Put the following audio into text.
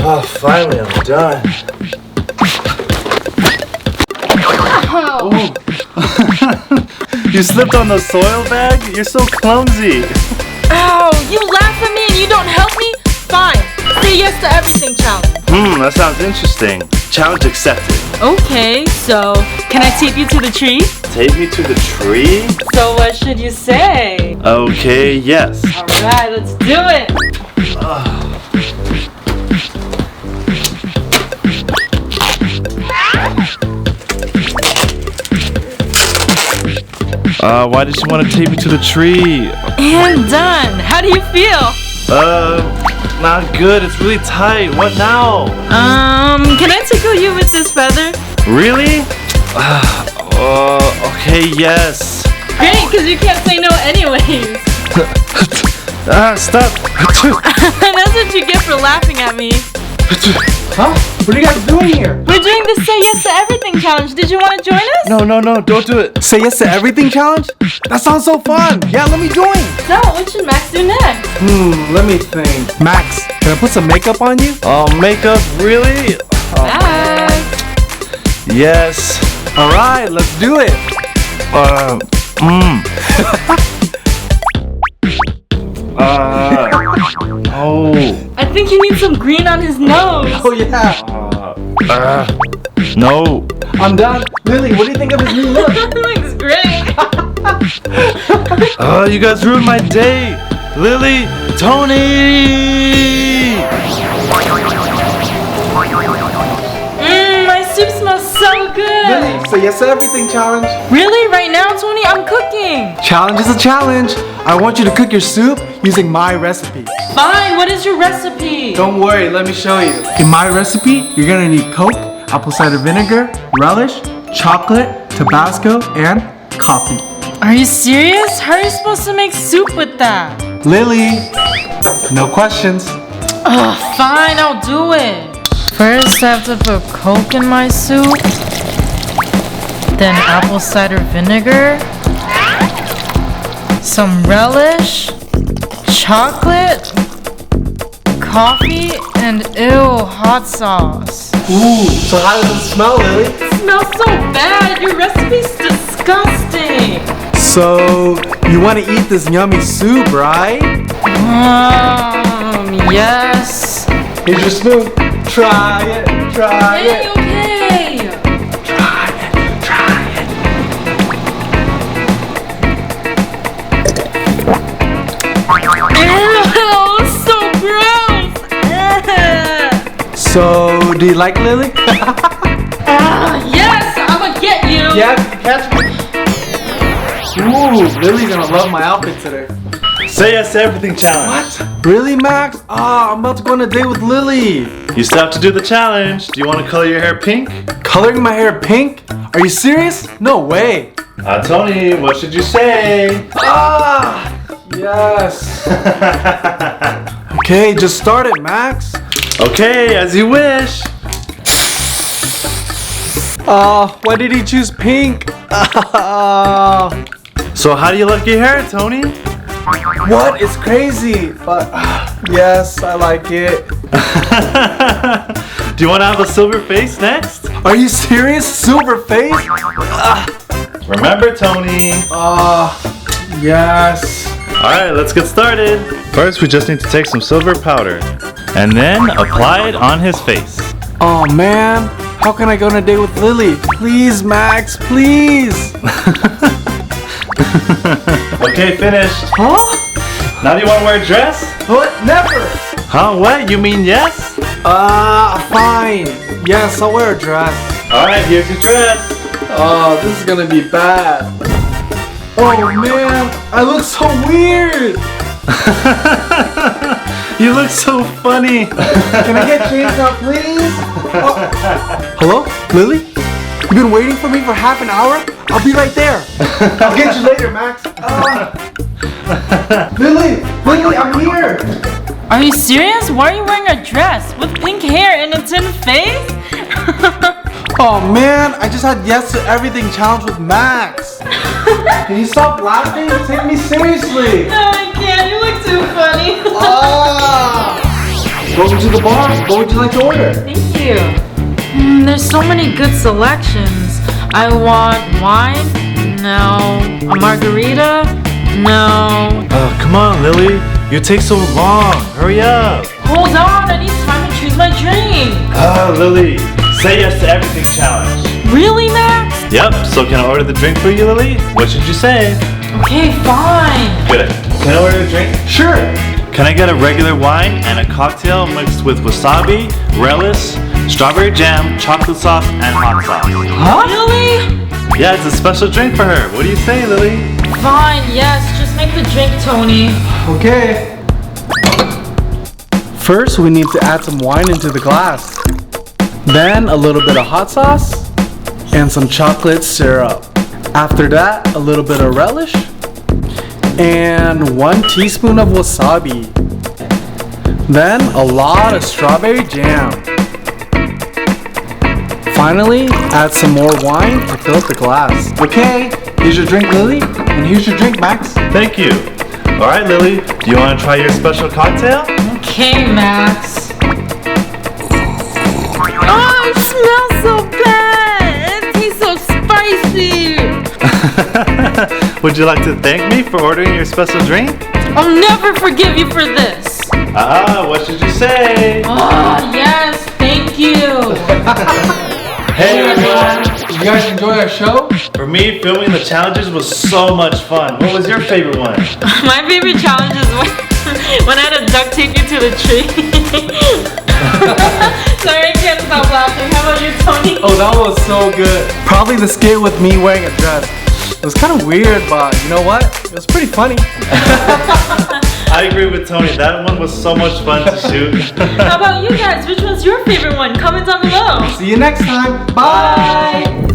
Oh, finally I'm done. You slipped on the soil bag? You're so clumsy. Ow, you laugh at me and you don't help me? Fine, say yes to everything challenge. That sounds interesting. Challenge accepted. Okay, so can I take you to the tree? Take me to the tree? So what should you say? Okay, yes. Alright, let's do it. Why did you want to take me to the tree? And done. How do you feel? Not good. It's really tight. What now? Can I tickle you with this feather? Really? Okay, yes. Great, because you can't say no anyways. Stop. That's what you get for laughing at me. Huh? What are you guys doing here? We're doing the Say Yes to Everything challenge. Did you want to join us? No, don't do it. Say yes to everything challenge? That sounds so fun. Yeah, let me join. So, what should Max do next? Let me think. Max, can I put some makeup on you? Makeup? Really? Max. Yes. All right, let's do it. Oh. I think he needs some green on his nose. Oh yeah. No. I'm done. Lily, what do you think of his new look? Looks great. You guys ruined my day. Lily, Tony. My soup smells so good. Lily, say yes to everything challenge. Really? Right now, Tony? I'm cooking. Challenge is a challenge. I want you to cook your soup using my recipe. Fine. What is your recipe? Don't worry, let me show you. In my recipe, you're gonna need Coke, apple cider vinegar, relish, chocolate, Tabasco, and coffee. Are you serious? How are you supposed to make soup with that? Lily, no questions. Fine. I'll do it. First, I have to put Coke in my soup. Then apple cider vinegar. Some relish. Chocolate. Coffee. And hot sauce. Ooh, so how does it smell, Lily? It smells so bad. Your recipe's disgusting. So, you want to eat this yummy soup, right? Yes. Here's your spoon. Try it, try it. Okay. Try it. Ew, so gross. So, do you like Lily? Yes, I'ma get you. Yeah, catch me. Ooh, Lily's gonna love my outfit today. Say yes to everything challenge. What? Really, Max? I'm about to go on a date with Lily. You still have to do the challenge. Do you want to color your hair pink? Coloring my hair pink? Are you serious? No way. Tony, what should you say? Yes. Okay, just start it, Max. Okay, as you wish. Why did he choose pink? So how do you like your hair, Tony? What? It's crazy. But yes, I like it. Do you want to have a silver face next? Are you serious? Silver face? Remember, Tony. Yes. Alright, let's get started. First, we just need to take some silver powder and then apply it on his face. Oh man, how can I go on a date with Lily? Please, Max, please. Okay, finished. Huh? Now do you want to wear a dress? What? Never. Huh? What? You mean yes? Fine. Yes, I'll wear a dress. Alright, here's your dress. Oh, this is gonna be bad. Oh man, I look so weird. You look so funny. Can I get changed now, please? Hello, Lily? You've been waiting for me for half an hour? I'll be right there. I'll get you later, Max. Lily, I'm here. Are you serious? Why are you wearing a dress with pink hair and a tin face? Oh man, I just had yes to everything challenge with Max. Can you stop laughing? Take me seriously. No, I can't. You look too funny. Welcome to the bar. What would you like to order? Thank you. There's so many good selections. I want wine? No. A margarita? No. Come on, Lily. You take so long. Hurry up. Hold on, I need time to choose my drink. Lily. Say yes to everything challenge. Really, Max? Yep, so can I order the drink for you, Lily? What should you say? Okay, fine. Good. Can I order a drink? Sure. Can I get a regular wine and a cocktail mixed with wasabi, relish, strawberry jam, chocolate sauce, and hot sauce? Huh? Really? Yeah, it's a special drink for her. What do you say, Lily? Fine, yes, just make the drink, Tony. Okay. First, we need to add some wine into the glass. Then, a little bit of hot sauce and some chocolate syrup. After that, a little bit of relish and 1 teaspoon of wasabi. Then, a lot of strawberry jam. Finally, add some more wine to fill up the glass. Okay, here's your drink, Lily, and here's your drink, Max. Thank you. All right, Lily, do you want to try your special cocktail? Okay, Max. Oh, it smells so bad. It tastes so spicy. Would you like to thank me for ordering your special drink? I'll never forgive you for this. What should you say? Oh, yes, thank you. Hey everyone! Did you guys enjoy our show? For me, filming the challenges was so much fun. What was your favorite one? My favorite challenge is when I had to duct tape you to the tree. Sorry, I can't stop laughing. How about you, Tony? Oh, that was so good. Probably the skit with me wearing a dress. It was kind of weird, but you know what? It was pretty funny. I agree with Tony. That one was so much fun to shoot. How about you guys? Which one's your favorite one? Comment down below. See you next time. Bye.